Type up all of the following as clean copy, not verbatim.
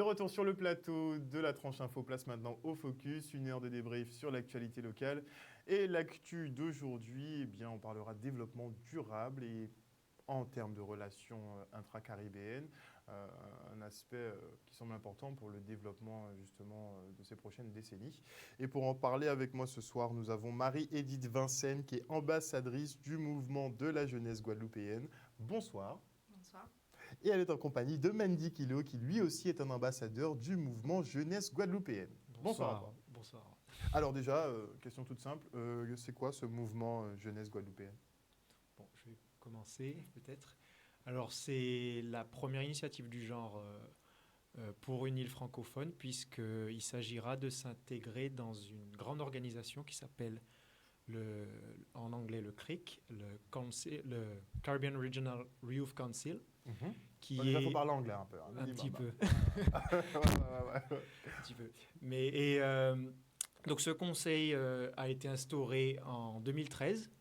retour sur le plateau de la tranche info, place maintenant au focus, une heure de débrief sur l'actualité locale. Et l'actu d'aujourd'hui, eh bien, on parlera de développement durable et en termes de relations intra-caribéennes, un aspect qui semble important pour le développement justement de ces prochaines décennies. Et pour en parler avec moi ce soir, nous avons Marie-Édith Vincennes, qui est ambassadrice du mouvement de la jeunesse guadeloupéenne. Bonsoir. Bonsoir. Et elle est en compagnie de Mendy Kilo, qui lui aussi est un ambassadeur du mouvement jeunesse guadeloupéenne. Bonsoir à toi. Bonsoir. Alors déjà, question toute simple, c'est quoi ce mouvement jeunesse guadeloupéenne? Bon, je vais commencer peut-être. Alors c'est la première initiative du genre pour une île francophone, puisqu'il s'agira de s'intégrer dans une grande organisation qui s'appelle en anglais le CRIC, le Caribbean Regional Youth Council, qui Il faut parler anglais un peu. Hein, un petit peu. ouais. Un petit peu. Donc ce conseil a été instauré en 2013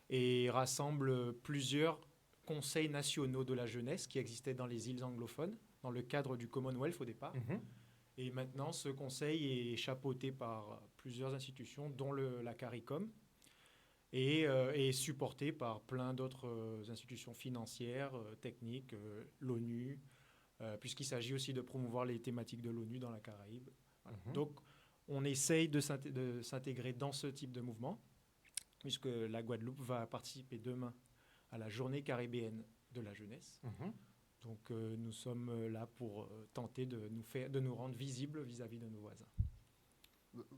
et rassemble plusieurs conseils nationaux de la jeunesse qui existaient dans les îles anglophones, dans le cadre du Commonwealth au départ. Et maintenant, ce conseil est chapeauté par plusieurs institutions, dont la CARICOM, et est supporté par plein d'autres institutions financières, techniques, l'ONU, puisqu'il s'agit aussi de promouvoir les thématiques de l'ONU dans la Caraïbe. Voilà. Donc, on essaye de s'intégrer dans ce type de mouvement, puisque la Guadeloupe va participer demain à la journée caribéenne de la jeunesse. Donc, nous sommes là pour tenter de nous rendre visibles vis-à-vis de nos voisins.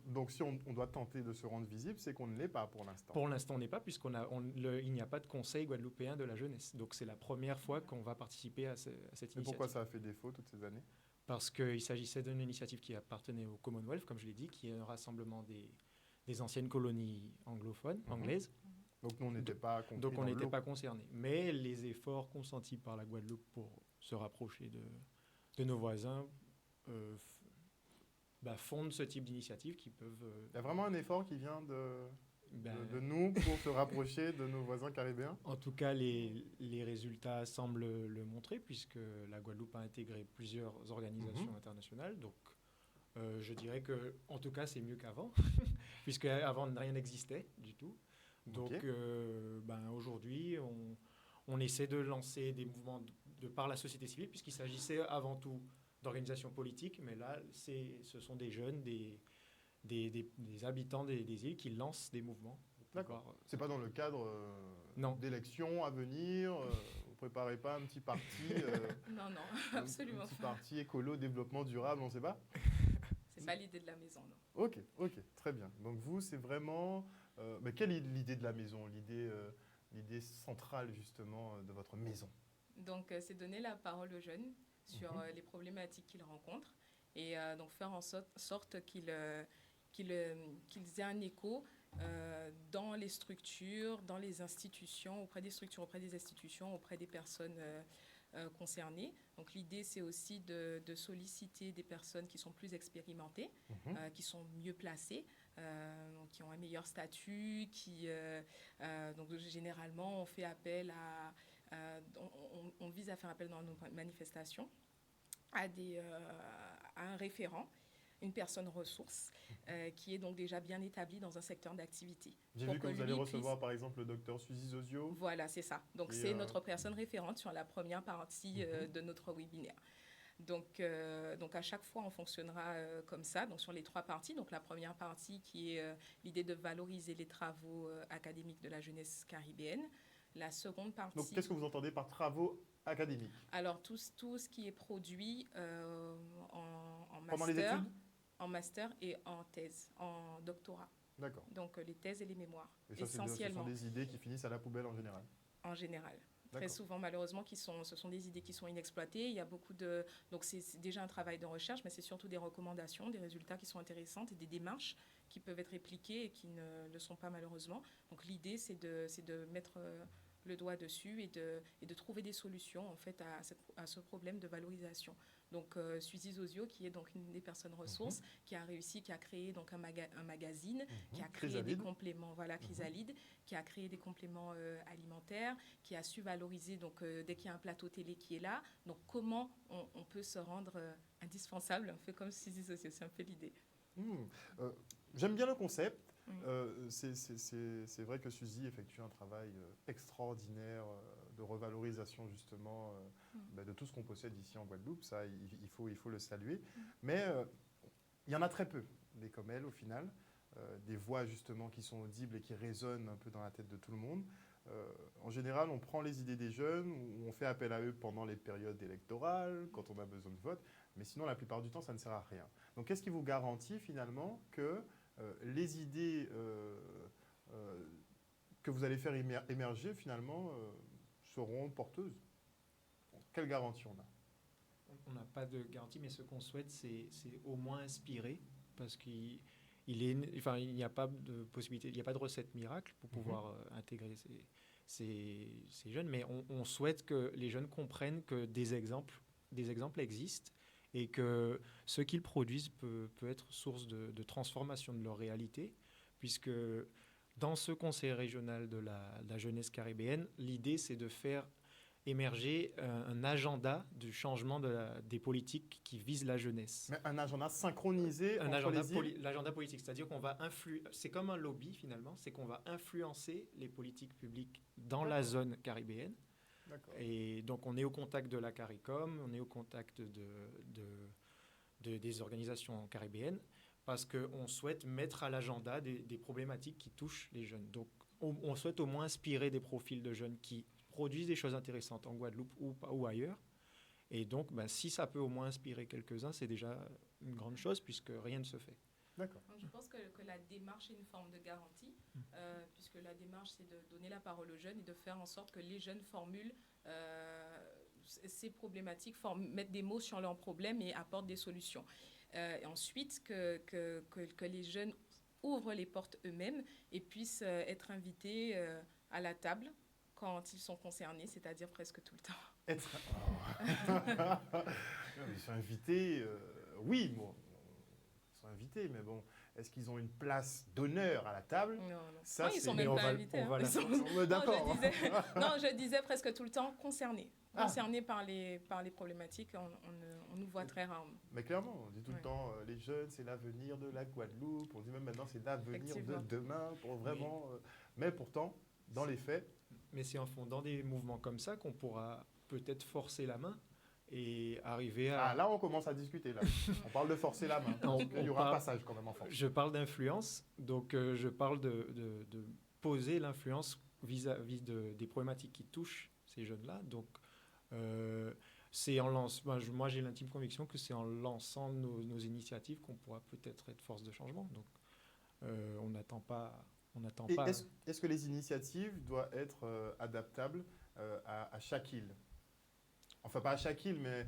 Donc, si on doit tenter de se rendre visible, c'est qu'on ne l'est pas pour l'instant. Pour l'instant, on n'est pas, puisqu'il n'y a pas de conseil guadeloupéen de la jeunesse. Donc, c'est la première fois qu'on va participer à cette initiative. Et pourquoi ça a fait défaut toutes ces années? Parce qu'il s'agissait d'une initiative qui appartenait au Commonwealth, comme je l'ai dit, qui est un rassemblement des anciennes colonies anglophones, anglaises. Donc, nous, on n'était pas compris. Donc, on n'était pas concernés. Mais les efforts consentis par la Guadeloupe pour se rapprocher de nos voisins fondent ce type d'initiatives qui peuvent... Il y a vraiment un effort qui vient de nous pour se rapprocher de nos voisins caribéens? En tout cas, les résultats semblent le montrer, puisque la Guadeloupe a intégré plusieurs organisations internationales. Donc, je dirais que, en tout cas, c'est mieux qu'avant, puisque avant rien n'existait du tout. Donc, aujourd'hui, on essaie de lancer des mouvements par la société civile, puisqu'il s'agissait avant tout d'organisations politiques, mais là, ce sont des jeunes, des habitants des îles qui lancent des mouvements. D'accord. C'est pas dans le cadre d'élections à venir. Vous préparez pas un petit parti Non, absolument un petit parti écolo, développement durable, on ne sait pas. C'est pas l'idée de la maison, non. Ok, très bien. Donc vous, c'est vraiment... mais quelle est l'idée de la maison, l'idée centrale justement de votre maison? Donc c'est donner la parole aux jeunes sur les problématiques qu'ils rencontrent et donc faire en sorte qu'ils aient un écho dans les structures, dans les institutions, auprès des structures, auprès des institutions, auprès des personnes concernées. Donc l'idée, c'est aussi de solliciter des personnes qui sont plus expérimentées, qui sont mieux placées, qui ont un meilleur statut, donc généralement, on fait appel on vise à faire appel dans nos manifestations à un référent, une personne ressource qui est donc déjà bien établie dans un secteur d'activité. J'ai vu que vous allez recevoir par exemple le docteur Suzy Zozio. Voilà, c'est ça. Donc c'est notre personne référente sur la première partie de notre webinaire. Donc à chaque fois, on fonctionnera comme ça, donc sur les 3 parties. Donc la première partie qui est l'idée de valoriser les travaux académiques de la jeunesse caribéenne. La seconde partie... Donc qu'est-ce que vous entendez par travaux académiques? Alors tout ce qui est produit en master. Pendant les études? En master et en thèse, en doctorat. D'accord. Donc les thèses et les mémoires, et ça, essentiellement. Ce sont des idées qui finissent à la poubelle en général? En général. Très souvent, malheureusement, ce sont des idées qui sont inexploitées. Il y a beaucoup de... Donc, c'est déjà un travail de recherche, mais c'est surtout des recommandations, des résultats qui sont intéressants et des démarches qui peuvent être répliquées et qui ne le sont pas, malheureusement. Donc, l'idée, c'est de mettre le doigt dessus et de trouver des solutions, en fait, à ce problème de valorisation. Donc, Suzy Zozio, qui est donc une des personnes ressources, qui a réussi, qui a créé donc un magazine, qui a créé des compléments, voilà, Chrysalide, qui a créé des compléments alimentaires, qui a su valoriser, donc dès qu'il y a un plateau télé qui est là, donc comment on peut se rendre indispensable, un peu comme Suzy Zozio, c'est un peu l'idée. J'aime bien le concept. Oui. C'est vrai que Suzy effectue un travail extraordinaire de revalorisation justement de tout ce qu'on possède ici en Guadeloupe. Ça, il faut le saluer. Mais il y en a très peu, des comme elle au final. Des voix justement qui sont audibles et qui résonnent un peu dans la tête de tout le monde. En général, on prend les idées des jeunes, on fait appel à eux pendant les périodes électorales, quand on a besoin de vote, mais sinon, la plupart du temps, ça ne sert à rien. Donc, qu'est-ce qui vous garantit finalement que les idées que vous allez faire émerger, finalement, seront porteuses? Quelle garantie on a? On n'a pas de garantie, mais ce qu'on souhaite, c'est au moins inspirer, parce qu'il n'y a pas de possibilité, il n'y a pas de recette miracle pour pouvoir intégrer ces jeunes, mais on souhaite que les jeunes comprennent que des exemples existent et que ce qu'ils produisent peut être source de transformation de leur réalité, puisque dans ce conseil régional de la jeunesse caribéenne, l'idée, c'est de faire émerger un agenda du changement des politiques qui visent la jeunesse. Mais un agenda synchronisé entre les îles. L'agenda politique, c'est-à-dire qu'on va c'est comme un lobby finalement, c'est qu'on va influencer les politiques publiques dans la zone caribéenne. Et donc on est au contact de la CARICOM, on est au contact des organisations caribéennes, parce qu'on souhaite mettre à l'agenda des problématiques qui touchent les jeunes. Donc on souhaite au moins inspirer des profils de jeunes qui produisent des choses intéressantes en Guadeloupe ou ailleurs. Et donc, si ça peut au moins inspirer quelques-uns, c'est déjà une grande chose, puisque rien ne se fait. D'accord. Donc, je pense que la démarche est une forme de garantie, puisque la démarche, c'est de donner la parole aux jeunes et de faire en sorte que les jeunes formulent ces problématiques, mettent des mots sur leurs problèmes et apportent des solutions. Et ensuite, que les jeunes ouvrent les portes eux-mêmes et puissent être invités à la table quand ils sont concernés, c'est-à-dire presque tout le temps. Ils sont invités, oui, bon, ils sont invités, mais bon, est-ce qu'ils ont une place d'honneur à la table? Non. Ça, ils sont même pas invités. D'accord. Non, je disais presque tout le temps concernés. Concernés par les problématiques, on nous voit très rarement. Mais clairement, on dit tout le temps, les jeunes, c'est l'avenir de la Guadeloupe. On dit même maintenant, c'est l'avenir de demain, pour vraiment. Mais pourtant, dans les faits. Mais c'est en fondant des mouvements comme ça qu'on pourra peut-être forcer la main et arriver à... là, on commence à discuter. Là. On parle de forcer la main. Il y aura un passage quand même en force. Je parle d'influence, donc je parle de poser l'influence vis-à-vis des problématiques qui touchent ces jeunes-là. Donc, c'est moi, j'ai l'intime conviction que c'est en lançant nos initiatives qu'on pourra peut-être être force de changement. Donc, on n'attend pas... Est-ce que les initiatives doivent être adaptables à chaque île? Enfin, pas à chaque île, mais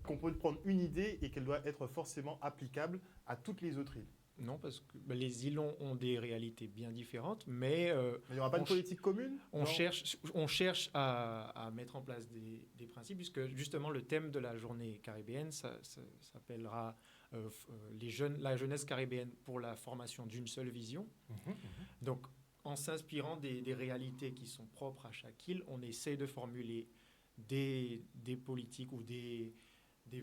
qu'on peut prendre une idée et qu'elle doit être forcément applicable à toutes les autres îles? Non, parce que les îles ont des réalités bien différentes, mais... il n'y aura pas une politique commune? On cherche à mettre en place des principes, puisque justement le thème de la journée caribéenne, ça s'appellera la jeunesse caribéenne pour la formation d'une seule vision. Donc, en s'inspirant des réalités qui sont propres à chaque île, on essaie de formuler des politiques ou des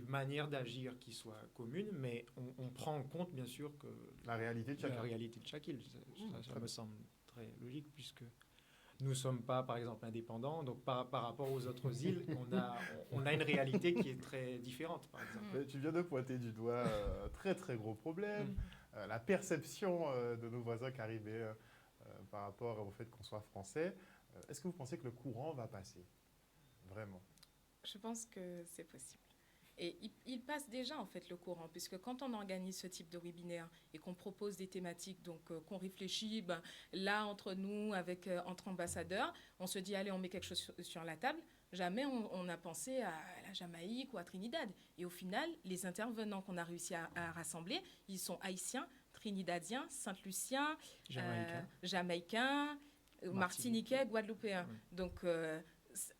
manières d'agir qui soient communes, mais on prend en compte, bien sûr, que la réalité de chaque île. Ça me semble très logique, puisque nous ne sommes pas, par exemple, indépendants. Donc, par rapport aux autres îles, on a une réalité qui est très différente, par exemple. Tu viens de pointer du doigt un très, très gros problème. La perception de nos voisins caribéens par rapport au fait qu'on soit français. Est-ce que vous pensez que le courant va passer? Vraiment? Je pense que c'est possible. Et il passe déjà, en fait, le courant, puisque quand on organise ce type de webinaire et qu'on propose des thématiques, donc qu'on réfléchit, là, entre nous, entre ambassadeurs, on se dit, allez, on met quelque chose sur la table. Jamais on a pensé à la Jamaïque ou à Trinidad. Et au final, les intervenants qu'on a réussi à rassembler, ils sont haïtiens, trinidadiens, saint-luciens, jamaïcains, martiniquais, guadeloupéens. Donc,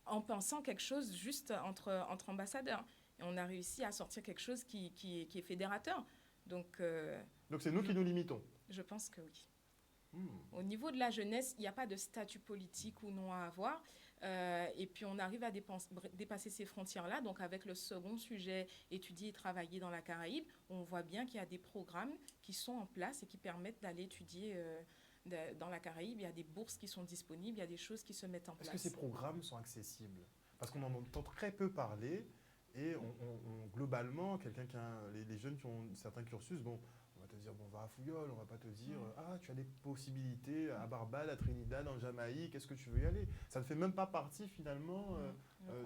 en pensant quelque chose juste entre ambassadeurs. Et on a réussi à sortir quelque chose qui est fédérateur. Donc, Donc c'est nous qui nous limitons. je pense que oui. Hmm. Au niveau de la jeunesse, il n'y a pas de statut politique ou non à avoir. Et puis, on arrive à dépasser ces frontières-là. Donc, avec le second sujet, étudier et travailler dans la Caraïbe, on voit bien qu'il y a des programmes qui sont en place et qui permettent d'aller étudier dans la Caraïbe. Il y a des bourses qui sont disponibles, il y a des choses qui se mettent en place. Est-ce que ces programmes sont accessibles? Parce qu'on en entend très peu parler et globalement, les jeunes qui ont certains cursus, bon, on va te dire, bon, va à Fouillol, on va pas te dire, ah, tu as des possibilités à Barbade, à Trinidad, en Jamaïque, est-ce que tu veux y aller? Ça ne fait même pas partie finalement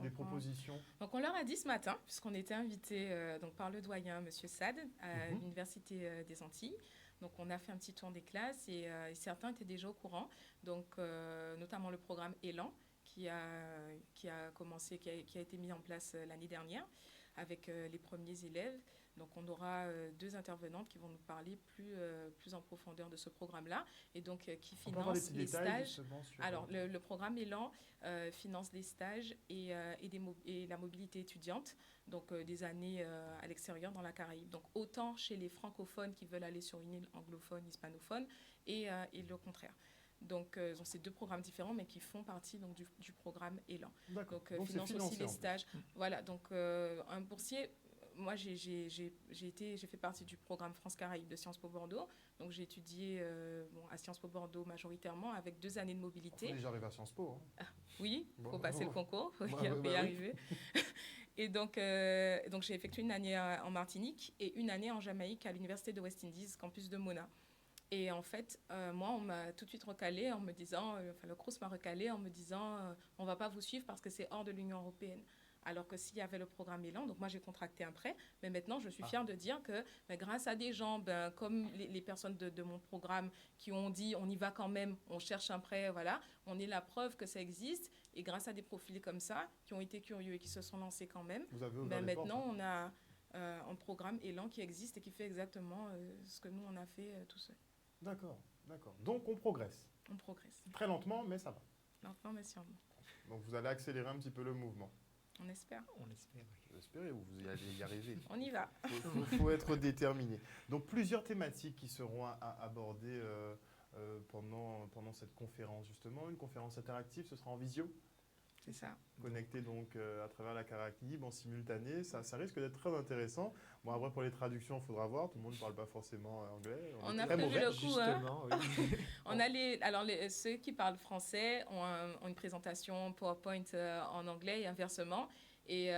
des propositions. Donc, on leur a dit ce matin, puisqu'on était invité donc, par le doyen, M. Sad, à l'Université des Antilles. Donc, on a fait un petit tour des classes et certains étaient déjà au courant. Donc, notamment le programme Élan, qui a commencé, qui a été mis en place l'année dernière avec les premiers élèves. Donc, on aura deux intervenantes qui vont nous parler plus en profondeur de ce programme-là et donc qui financent les stages. Alors, le programme Élan finance les stages et la mobilité étudiante, donc des années à l'extérieur dans la Caraïbe. Donc, autant chez les francophones qui veulent aller sur une île anglophone, hispanophone et le contraire. Donc, c'est deux programmes différents, mais qui font partie donc, du programme Élan. Donc finance aussi les stages. Voilà, donc un boursier, moi, j'ai fait partie du programme France-Caraïbes de Sciences Po Bordeaux. Donc, j'ai étudié à Sciences Po Bordeaux majoritairement avec 2 années de mobilité. On peut déjà arriver à Sciences Po. Hein. Oui, il faut passer le concours, il faut y arriver. Et donc j'ai effectué une année en Martinique et une année en Jamaïque à l'Université de West Indies, campus de Mona. Et en fait, moi, on m'a tout de suite recalé en me disant, le CROUS m'a recalé en me disant, on ne va pas vous suivre parce que c'est hors de l'Union européenne. Alors que s'il y avait le programme Élan, donc moi j'ai contracté un prêt, mais maintenant je suis fière de dire que grâce à des gens comme les personnes de mon programme qui ont dit on y va quand même, on cherche un prêt, voilà, on est la preuve que ça existe. Et grâce à des profils comme ça, qui ont été curieux et qui se sont lancés quand même, maintenant on a un programme Élan qui existe et qui fait exactement ce que nous on a fait tout seul. D'accord, d'accord. Donc on progresse. On progresse. Très lentement, mais ça va. Lentement, mais sûrement. Donc vous allez accélérer un petit peu le mouvement. On espère. On espère. J'espère, vous allez y arriver. On y va. Il faut être déterminé. Donc plusieurs thématiques qui seront abordées pendant cette conférence, justement. Une conférence interactive, ce sera en visio. C'est ça. Connecté donc à travers la Caraïbe en simultané, ça risque d'être très intéressant. Bon, après pour les traductions, il faudra voir, tout le monde ne parle pas forcément anglais. On a prévu le coup. Justement, oui. Ceux qui parlent français ont une présentation PowerPoint en anglais et inversement. Et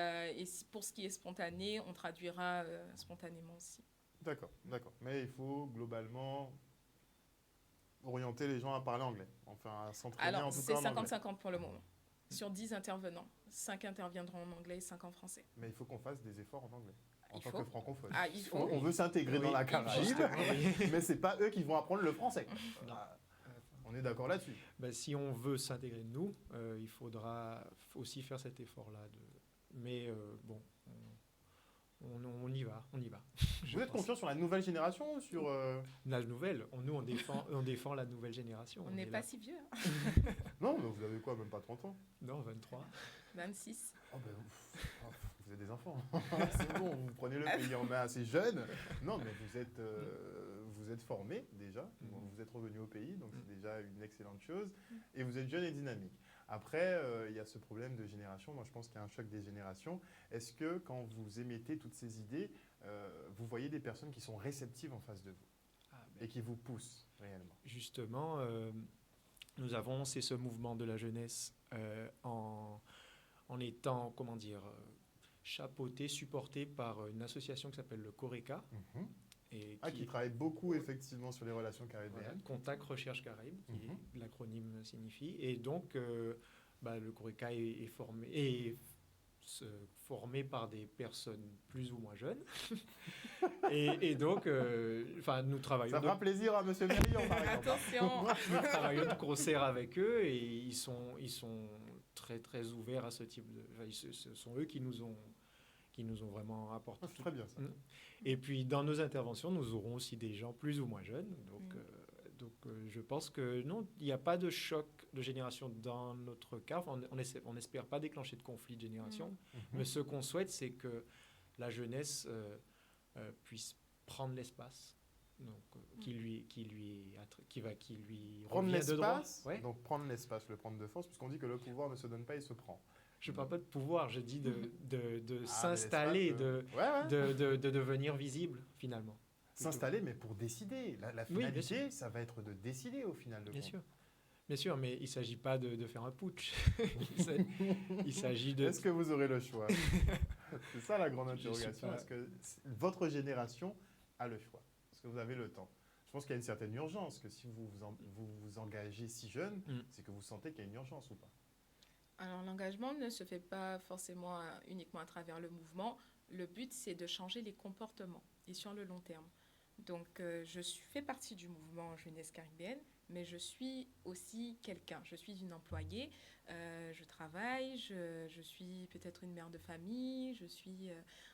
pour ce qui est spontané, on traduira spontanément aussi. D'accord. Mais il faut globalement orienter les gens à parler anglais. Enfin, à s'entraîner en tout cas en anglais. C'est 50-50 pour le moment. Sur 10 intervenants, 5 interviendront en anglais et 5 en français. Mais il faut qu'on fasse des efforts en anglais, en tant que francophone. Il faut. On veut s'intégrer dans la Caraïbe, mais ce n'est pas eux qui vont apprendre le français. On est d'accord là-dessus. Si on veut s'intégrer, nous, il faudra aussi faire cet effort-là. Mais on y va. Vous êtes confiant sur la nouvelle génération ou sur... La nouvelle, nous on défend la nouvelle génération. On n'est pas si vieux. Non, mais vous avez quoi, même pas 30 ans? Non, 23. 26. Vous êtes des enfants. C'est bon, vous prenez le pays en main assez jeune. Non, mais vous êtes formés déjà. Vous êtes revenu au pays, donc c'est déjà une excellente chose. Et vous êtes jeune et dynamique. Après, il y a ce problème de génération. Moi, je pense qu'il y a un choc des générations. Est-ce que quand vous émettez toutes ces idées, vous voyez des personnes qui sont réceptives en face de vous et qui vous poussent réellement? Justement, nous avons ce mouvement de la jeunesse en étant, chapeauté, supporté par une association qui s'appelle le CORECA. Qui travaille beaucoup effectivement sur les relations caribéennes. Voilà, Contact Recherche Caraïbe, qui l'acronyme signifie. Et donc, le CORECA est formé par des personnes plus ou moins jeunes. et donc, nous travaillons... Ça fera plaisir à M. Mérion, par exemple. Attention. Nous travaillons de concert avec eux et ils sont très, très ouverts à ce type de... ce sont eux qui nous ont vraiment apporté. C'est très bien ça. Et puis, dans nos interventions, nous aurons aussi des gens plus ou moins jeunes. Donc, je pense que non, il n'y a pas de choc de génération dans notre cas. Enfin, on n'espère pas déclencher de conflit de génération. Mais ce qu'on souhaite, c'est que la jeunesse puisse prendre l'espace, donc qui lui Prendre revient de droit. l'espace, donc prendre l'espace, le prendre de force, puisqu'on dit que le pouvoir ne se donne pas, il se prend. Je ne parle pas de pouvoir, je dis de Ah, s'installer, l'espace, de devenir visible, finalement. S'installer, mais pour décider. La Oui, bien finalité, ça va être de décider au final de Bien compte. sûr. Bien sûr, mais il ne s'agit pas de faire un putsch. Il s'agit de... Est-ce que vous aurez le choix? C'est ça la grande Je suis interrogation. pas- Est-ce que votre génération a le choix? Est-ce que vous avez le temps? Je pense qu'il y a une certaine urgence, que si vous engagez si jeune, c'est que vous sentez qu'il y a une urgence ou pas? Alors, l'engagement ne se fait pas forcément uniquement à travers le mouvement. Le but, c'est de changer les comportements et sur le long terme. Donc, fais partie du mouvement Jeunesse caribéenne, mais je suis aussi quelqu'un. Je suis une employée, je travaille, je suis peut-être une mère de famille,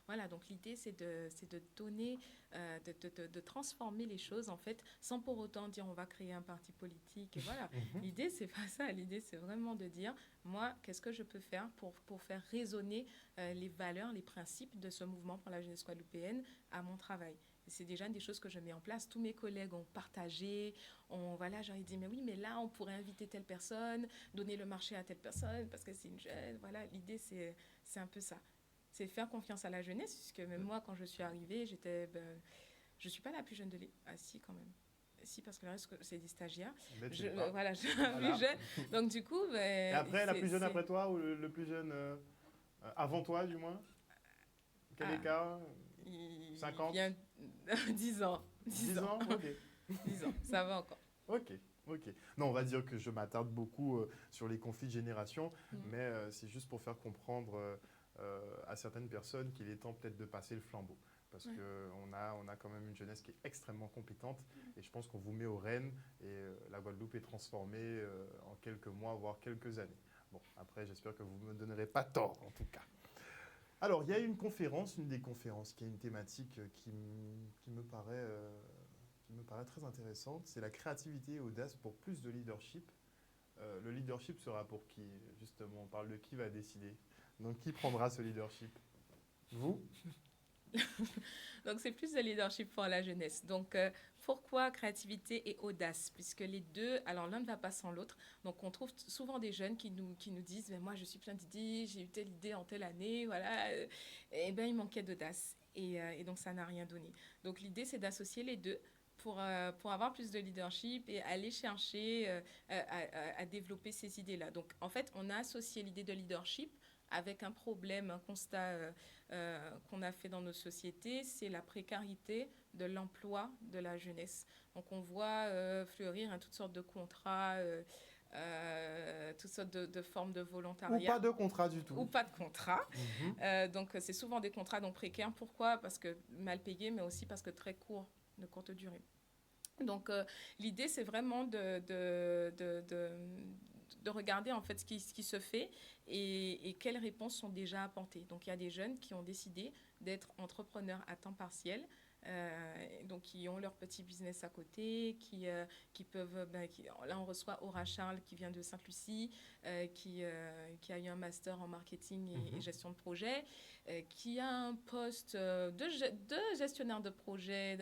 voilà, donc l'idée, c'est de donner, de transformer les choses, en fait, sans pour autant dire on va créer un parti politique. Et voilà, l'idée, c'est pas ça. L'idée, c'est vraiment de dire, moi, qu'est-ce que je peux faire pour faire résonner les valeurs, les principes de ce mouvement pour la jeunesse guadeloupéenne à mon travail. C'est déjà des choses que je mets en place. Tous mes collègues ont partagé. Voilà, j'aurais dit, mais oui, mais là, on pourrait inviter telle personne, donner le marché à telle personne, parce que c'est une jeune. Voilà, l'idée, c'est un peu ça. C'est faire confiance à la jeunesse, puisque même moi, quand je suis arrivée, je ne suis pas la plus jeune de l'équipe. Ah si, quand même. Si, parce que le reste, c'est des stagiaires. Voilà, je suis la plus jeune. Donc, du coup... Et après, la plus jeune après toi, ou le plus jeune avant toi, du moins? Quel écart? 50? 10 ans. 10 ans? Ok. 10 ans, ça va encore. Ok. Non, on va dire que je m'attarde beaucoup sur les conflits de génération, mais c'est juste pour faire comprendre à certaines personnes qu'il est temps peut-être de passer le flambeau. Parce qu'on a quand même une jeunesse qui est extrêmement compétente et je pense qu'on vous met aux rênes et la Guadeloupe est transformée en quelques mois, voire quelques années. Bon, après, j'espère que vous ne me donnerez pas tort, en tout cas. Alors, il y a une des conférences qui a une thématique qui me paraît très intéressante, c'est la créativité et audace pour plus de leadership. Le leadership sera pour qui? Justement, on parle de qui va décider. Donc, qui prendra ce leadership? Vous? Donc, c'est plus de leadership pour la jeunesse. Donc, pourquoi créativité et audace? Puisque les deux, alors l'un ne va pas sans l'autre. Donc, on trouve souvent des jeunes qui nous disent, mais moi, je suis plein d'idées, j'ai eu telle idée en telle année, voilà. Et bien, il manquait d'audace. Et donc, ça n'a rien donné. Donc, l'idée, c'est d'associer les deux pour avoir plus de leadership et aller chercher à développer ces idées-là. Donc, en fait, on a associé l'idée de leadership avec un problème, un constat qu'on a fait dans nos sociétés, c'est la précarité de l'emploi de la jeunesse. Donc on voit fleurir toutes sortes de contrats, toutes sortes de formes de volontariat. Ou pas de contrat du tout. Ou pas de contrat. Donc c'est souvent des contrats donc précaires. Pourquoi? Parce que mal payés, mais aussi parce que très courts, de courte durée. Donc l'idée, c'est vraiment de regarder en fait ce qui se fait et quelles réponses sont déjà apportées. Donc il y a des jeunes qui ont décidé d'être entrepreneurs à temps partiel, donc qui ont leur petit business à côté, qui peuvent... là on reçoit Aura Charles qui vient de Sainte-Lucie, qui a eu un master en marketing et gestion de projet, qui a un poste de gestionnaire de projet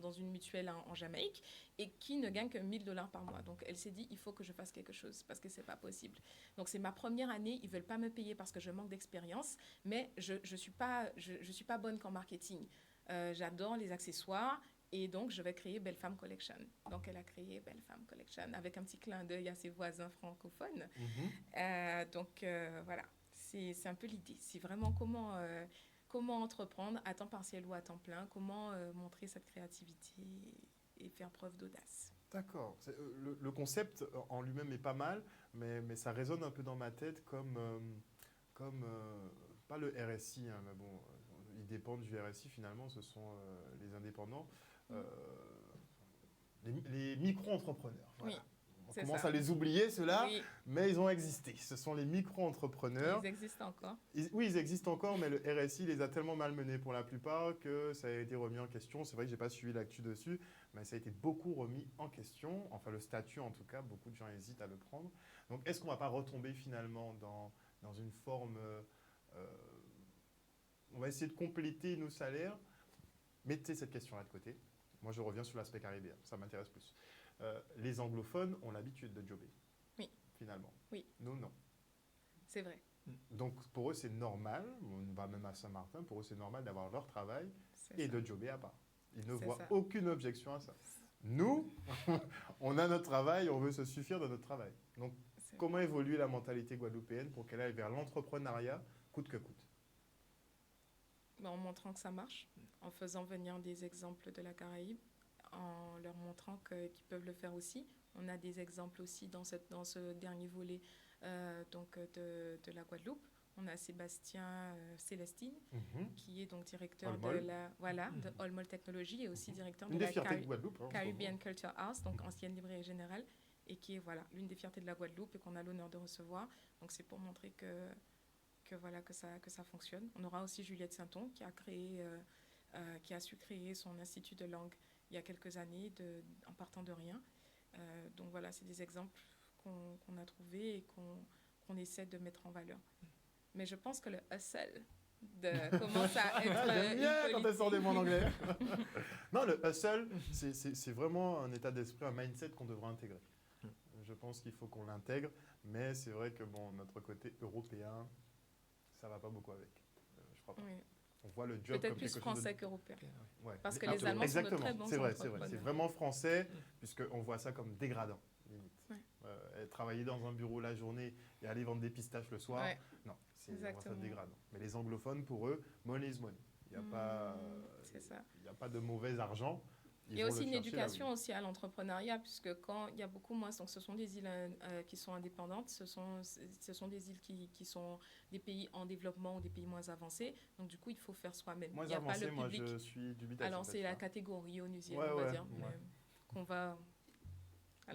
dans une mutuelle en Jamaïque et qui ne gagne que $1000 par mois. Donc, elle s'est dit, il faut que je fasse quelque chose parce que ce n'est pas possible. Donc, c'est ma première année. Ils ne veulent pas me payer parce que je manque d'expérience, mais je ne suis pas bonne qu'en marketing. J'adore les accessoires et donc, je vais créer Belle Femme Collection. Donc, elle a créé Belle Femme Collection avec un petit clin d'œil à ses voisins francophones. Donc, voilà, c'est un peu l'idée. C'est vraiment comment entreprendre à temps partiel ou à temps plein, comment montrer cette créativité et faire preuve d'audace. D'accord. Le concept en lui-même est pas mal, mais ça résonne un peu dans ma tête comme pas le RSI, hein, mais bon, ils dépendent du RSI finalement, ce sont les indépendants, les micro-entrepreneurs. Voilà. Oui. On C'est commence ça. à les oublier, ceux-là, Oui, mais ils ont existé. Ce sont les micro-entrepreneurs. ils existent encore. Oui, ils existent encore, mais le RSI les a tellement malmenés pour la plupart que ça a été remis en question. C'est vrai que je n'ai pas suivi l'actu dessus, mais ça a été beaucoup remis en question. Enfin, le statut, en tout cas, beaucoup de gens hésitent à le prendre. Donc, est-ce qu'on ne va pas retomber finalement dans une forme... on va essayer de compléter nos salaires. Mettez cette question-là de côté. Moi, je reviens sur l'aspect caribéen. Ça m'intéresse plus. Les anglophones ont l'habitude de jobber. Oui. Finalement. Oui. Nous, non. C'est vrai. Donc, pour eux, c'est normal. On va même à Saint-Martin. Pour eux, c'est normal d'avoir leur travail C'est et ça. de jobber à part. Ils ne C'est voient ça. aucune objection à ça. Nous, on a notre travail, on veut se suffire de notre travail. Donc, C'est comment évoluer la mentalité guadeloupéenne pour qu'elle aille vers l'entrepreneuriat coûte que coûte? En montrant que ça marche, en faisant venir des exemples de la Caraïbe, en leur montrant qu'ils peuvent le faire aussi. On a des exemples aussi dans ce dernier volet de la Guadeloupe. On a Sébastien Célestine, qui est donc directeur Olmol. de Olmol Technologies et aussi directeur Une de des la fiertés de Guadeloupe. Hein, en ce moment. Caribbean Culture House, donc ancienne librairie générale, et qui est l'une des fiertés de la Guadeloupe et qu'on a l'honneur de recevoir. Donc c'est pour montrer que ça fonctionne. On aura aussi Juliette Sainton qui a su créer son institut de langue il y a quelques années en partant de rien. Donc voilà, c'est des exemples qu'on a trouvés et qu'on essaie de mettre en valeur. Mais je pense que le hustle commence à être J'aime bien une quand elle sort des mots en politique. anglais. Non, le hustle, c'est vraiment un état d'esprit, un mindset qu'on devrait intégrer. Je pense qu'il faut qu'on l'intègre, mais c'est vrai que bon, notre côté européen, ça va pas beaucoup avec. Je crois pas. Oui. On voit le job Peut-être comme plus quelque chose français qu'européen. Ouais. Parce que les Allemands sont de très bons c'est vrai. entrepreneurs. C'est vraiment français, puisqu'on voit ça comme dégradant, limite. Ouais. Travailler dans un bureau la journée et aller vendre des pistaches le soir, Ouais. non, c'est vraiment ça Exactement. dégradant. Mais les anglophones, pour eux, money is money. Il n'y a, C'est ça. il y a pas de mauvais argent. Ils Il y a vont aussi le une chercher là où éducation aussi à l'entrepreneuriat, puisque quand il y a beaucoup moins, donc ce sont des îles qui sont indépendantes, ce sont des îles qui sont des pays en développement ou des pays moins avancés. Donc du coup, il faut faire soi-même. Moins Il n'y a pas avancé, le moi public. je suis dubitatif. Alors c'est la là-dessus. catégorie onusienne, Ouais, on va ouais, dire, ouais. mais qu'on va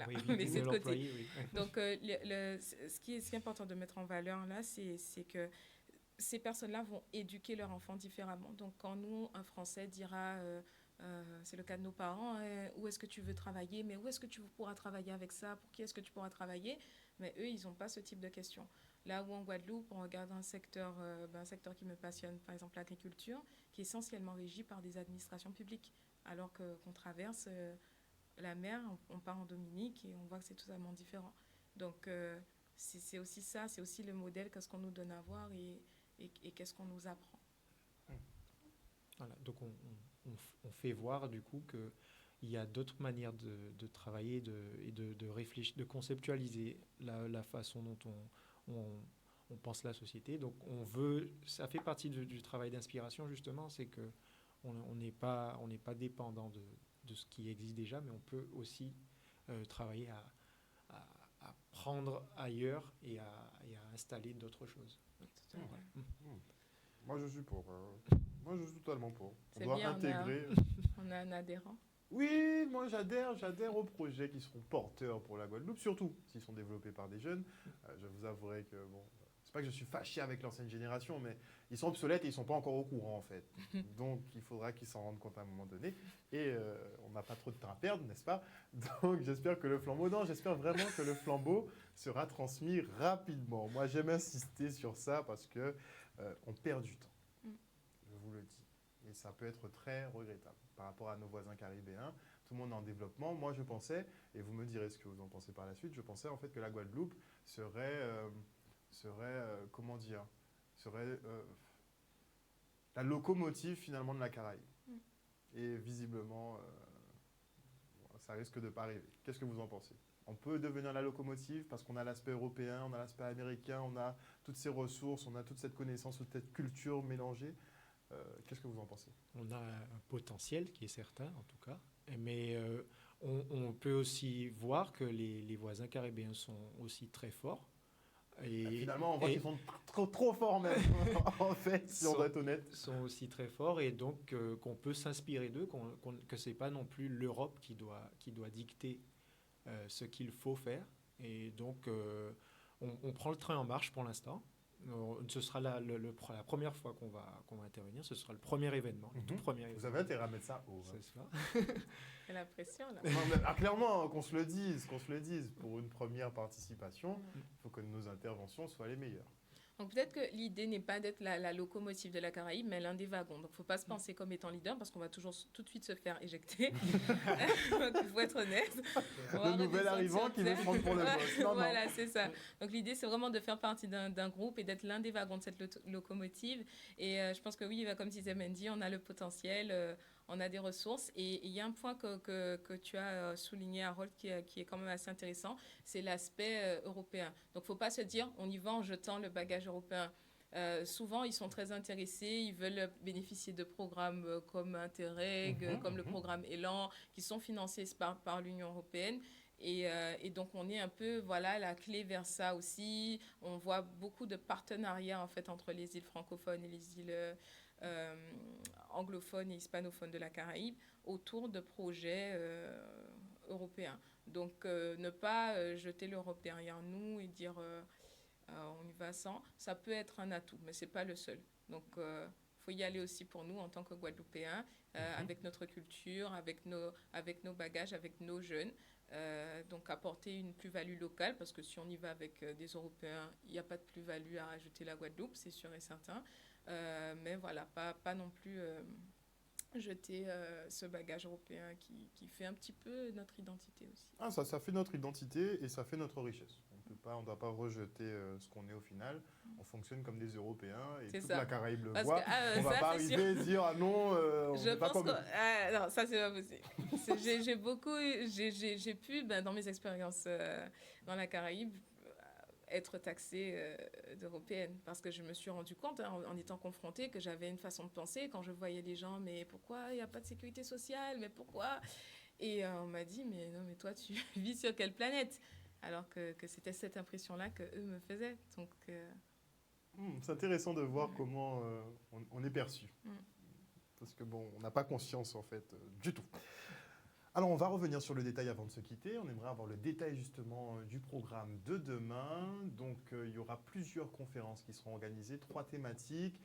Oui, laisser de côté. l'employé, oui. Donc ce qui est important de mettre en valeur là, c'est que ces personnes-là vont éduquer leurs enfants différemment. Donc quand nous, un Français dira, c'est le cas de nos parents, où est-ce que tu veux travailler, mais où est-ce que tu pourras travailler avec ça, pour qui est-ce que tu pourras travailler, mais eux, ils n'ont pas ce type de questions. Là où en Guadeloupe, on regarde un secteur qui me passionne, par exemple l'agriculture, qui est essentiellement régi par des administrations publiques, alors qu'on traverse la mer, on part en Dominique et on voit que c'est totalement différent. Donc c'est aussi ça, c'est aussi le modèle, qu'est-ce qu'on nous donne à voir et qu'est-ce qu'on nous apprend. Voilà, donc on fait voir du coup qu'il y a d'autres manières de travailler et de réfléchir, de conceptualiser la façon dont on pense la société. Donc ça fait partie du travail d'inspiration justement, c'est que on n'est pas dépendant de ce qui existe déjà, mais on peut aussi travailler à prendre ailleurs et à installer d'autres choses. Moi je suis pour. Moi je suis totalement pour. On C'est doit bien, intégrer. On a un adhérent. Oui, moi j'adhère aux projets qui seront porteurs pour la Guadeloupe, surtout s'ils sont développés par des jeunes. Je vous avouerai que, bon, c'est pas que je suis fâché avec l'ancienne génération, mais ils sont obsolètes et ils sont pas encore au courant en fait. Donc il faudra qu'ils s'en rendent compte à un moment donné. Et on n'a pas trop de temps à perdre, n'est-ce pas? Donc j'espère vraiment que le flambeau sera transmis rapidement. Moi j'aime insister sur ça parce que on perd du temps. Je vous le dis. Et ça peut être très regrettable par rapport à nos voisins caribéens. Tout le monde est en développement. Moi, je pensais, et vous me direz ce que vous en pensez par la suite, je pensais en fait que la Guadeloupe serait la locomotive finalement de la Caraïbe. Et visiblement, ça risque de pas arriver. Qu'est-ce que vous en pensez? On peut devenir la locomotive parce qu'on a l'aspect européen, on a l'aspect américain, on a toutes ces ressources, on a toute cette connaissance, toute cette culture mélangée. Qu'est-ce que vous en pensez? On a un potentiel qui est certain, en tout cas. Mais on peut aussi voir que les voisins caribéens sont aussi très forts. Et finalement, on voit qu'ils sont trop forts même, en fait, si on doit être honnête. Sont aussi très forts et donc qu'on peut s'inspirer d'eux, que ce n'est pas non plus l'Europe qui doit dicter ce qu'il faut faire. Et donc, on prend le train en marche pour l'instant. Ce sera la première fois qu'on va intervenir. Ce sera le premier événement, le tout premier événement. Vous avez intérêt à mettre ça haut. C'est ça. C'est la pression, là. Non, mais, clairement, qu'on se le dise. Pour une première participation, il faut que nos interventions soient les meilleures. Donc peut-être que l'idée n'est pas d'être la locomotive de la Caraïbe, mais l'un des wagons. Donc il ne faut pas se penser comme étant leader, parce qu'on va toujours tout de suite se faire éjecter. Donc il faut être honnête. Le nouvel arrivant qui veut prendre pour le boss. Voilà, c'est ça. Donc l'idée, c'est vraiment de faire partie d'un groupe et d'être l'un des wagons de cette locomotive. Et je pense que oui, comme disait Mandy, on a le potentiel, on a des ressources. Et il y a un point que tu as souligné, Harold, qui est quand même assez intéressant, c'est l'aspect européen. Donc il ne faut pas se dire, on y va en jetant le bagage européen. Souvent, ils sont très intéressés, ils veulent bénéficier de programmes comme Interreg, comme le programme Élan, qui sont financés par l'Union européenne. Et donc, on est un peu, la clé vers ça aussi. On voit beaucoup de partenariats, en fait, entre les îles francophones et les îles anglophones et hispanophones de la Caraïbe autour de projets européens. Donc, ne pas jeter l'Europe derrière nous et dire on y va sans, ça peut être un atout, mais ce n'est pas le seul. Donc, faut y aller aussi pour nous en tant que Guadeloupéens, avec notre culture, avec nos bagages, avec nos jeunes. Donc, apporter une plus-value locale, parce que si on y va avec des Européens, il n'y a pas de plus-value à rajouter la Guadeloupe, c'est sûr et certain. Mais voilà, pas non plus jeter ce bagage européen qui fait un petit peu notre identité aussi. Ah, ça fait notre identité et ça fait notre richesse. On ne doit pas rejeter ce qu'on est au final. On fonctionne comme des Européens et toute la Caraïbe le voit. On ne va pas arriver et dire « Ah non, on n'est pas comme eux ». Non, ça, c'est pas possible. J'ai pu, dans mes expériences dans la Caraïbe, être taxée d'européenne, parce que je me suis rendu compte en étant confrontée que j'avais une façon de penser quand je voyais les gens, mais pourquoi il n'y a pas de sécurité sociale, mais pourquoi? Et on m'a dit, mais non, mais toi tu vis sur quelle planète? Alors que c'était cette impression-là qu'eux me faisaient. Donc, c'est intéressant de voir comment on est perçu. Parce que bon, on n'a pas conscience en fait du tout. Alors, on va revenir sur le détail avant de se quitter. On aimerait avoir le détail justement du programme de demain. Donc, il y aura plusieurs conférences qui seront organisées, 3 thématiques.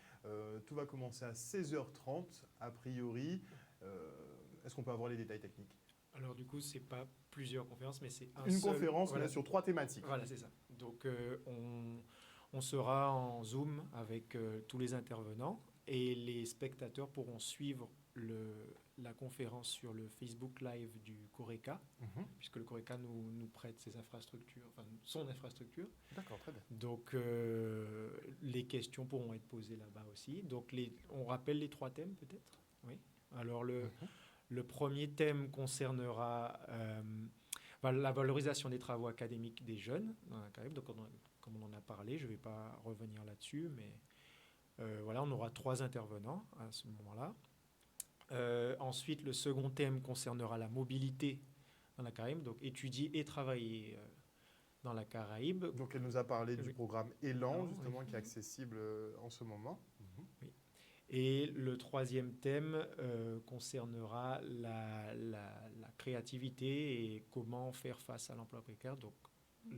Tout va commencer à 16h30, a priori. Est-ce qu'on peut avoir les détails techniques? Alors, du coup, ce n'est pas plusieurs conférences, mais c'est une conférence mais sur 3 thématiques. Voilà, c'est ça. Donc, on sera en Zoom avec tous les intervenants et les spectateurs pourront suivre la conférence sur le Facebook Live du Coreca, puisque le Coreca nous prête ses infrastructures, enfin son infrastructure. D'accord, très bien. Donc, les questions pourront être posées là-bas aussi. Donc, on rappelle les 3 thèmes peut-être. Oui. Alors, le premier thème concernera la valorisation des travaux académiques des jeunes dans la Caraïbe. Donc, comme on en a parlé, je ne vais pas revenir là-dessus, mais on aura 3 intervenants à ce moment-là. Ensuite, le second thème concernera la mobilité dans la Caraïbe, donc étudier et travailler dans la Caraïbe. Donc, elle nous a parlé du programme Élan, justement, qui est accessible en ce moment. Oui. Et le troisième thème concernera la créativité et comment faire face à l'emploi précaire, donc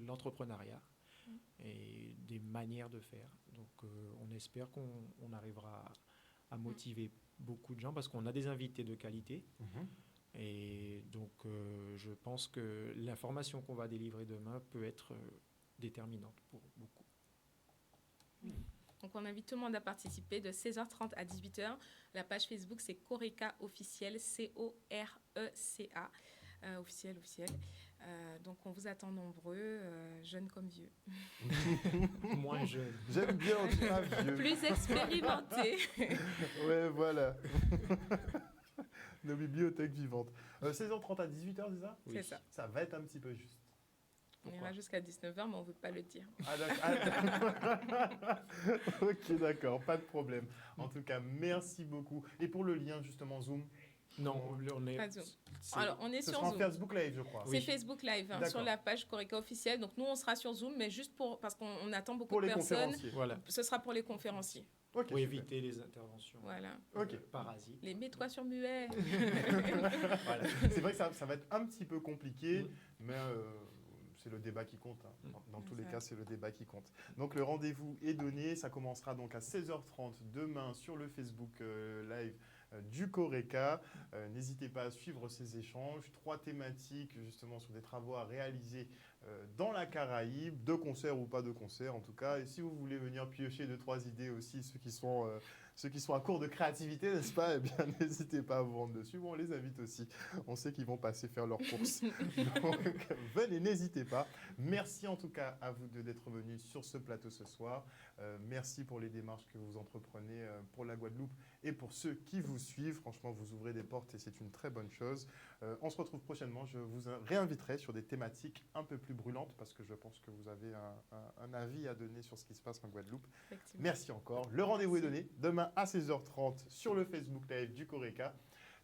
l'entrepreneuriat et des manières de faire. Donc, on espère qu'on arrivera à motiver beaucoup de gens parce qu'on a des invités de qualité. Et donc, je pense que l'information qu'on va délivrer demain peut être déterminante pour beaucoup. Donc, on invite tout le monde à participer de 16h30 à 18h. La page Facebook, c'est Coreca officiel, C-O-R-E-C-A, officiel. Donc, on vous attend nombreux, jeunes comme vieux. Moins jeunes. J'aime bien, en tout cas, vieux. Plus expérimentés. Ouais, voilà. Nos bibliothèques vivantes. 16h30 à 18h, c'est ça? Oui. C'est ça. Ça va être un petit peu juste. Pourquoi? On ira jusqu'à 19h, mais on ne veut pas le dire. Ah, d'accord. Ok, d'accord, pas de problème. En tout cas, merci beaucoup. Et pour le lien, justement, Zoom? Non, on est. Pas Zoom. c'est- Alors, on est Ce sur sera en Zoom. Facebook Live, je crois. C'est Oui. Facebook Live D'accord. sur la page Coreca officielle. Donc nous, on sera sur Zoom, mais juste parce qu'on attend beaucoup Pour de les personnes. conférenciers. Voilà. Ce sera pour les conférenciers. Ok, Pour super. éviter les interventions Voilà. Ok. parasites. Les mets-toi sur muet. Voilà. C'est vrai que ça va être un petit peu compliqué, Mm. mais c'est le débat qui compte. Hein. Dans tous les Ça. cas, c'est le débat qui compte. Donc le rendez-vous est donné. Ça commencera donc à 16h30 demain sur le Facebook Live du Coreca. N'hésitez pas à suivre ces échanges. 3 thématiques justement sur des travaux à réaliser dans la Caraïbe, de concert ou pas de concert en tout cas. Et si vous voulez venir piocher 2-3 idées aussi, ceux qui sont à court de créativité, n'est-ce pas? Eh bien, n'hésitez pas à vous rendre dessus. Bon, on les invite aussi. On sait qu'ils vont passer faire leurs courses. Donc, venez, n'hésitez pas. Merci en tout cas à vous deux d'être venus sur ce plateau ce soir. Merci pour les démarches que vous entreprenez pour la Guadeloupe et pour ceux qui vous suivent. Franchement, vous ouvrez des portes et c'est une très bonne chose. On se retrouve prochainement. Je vous réinviterai sur des thématiques un peu plus brûlantes parce que je pense que vous avez un avis à donner sur ce qui se passe en Guadeloupe. Effectivement. Merci encore. Le rendez-vous est donné demain à 16h30 sur le Facebook Live du Coreca.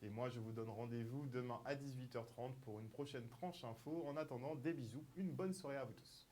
Et moi, je vous donne rendez-vous demain à 18h30 pour une prochaine tranche info. En attendant, des bisous. Une bonne soirée à vous tous.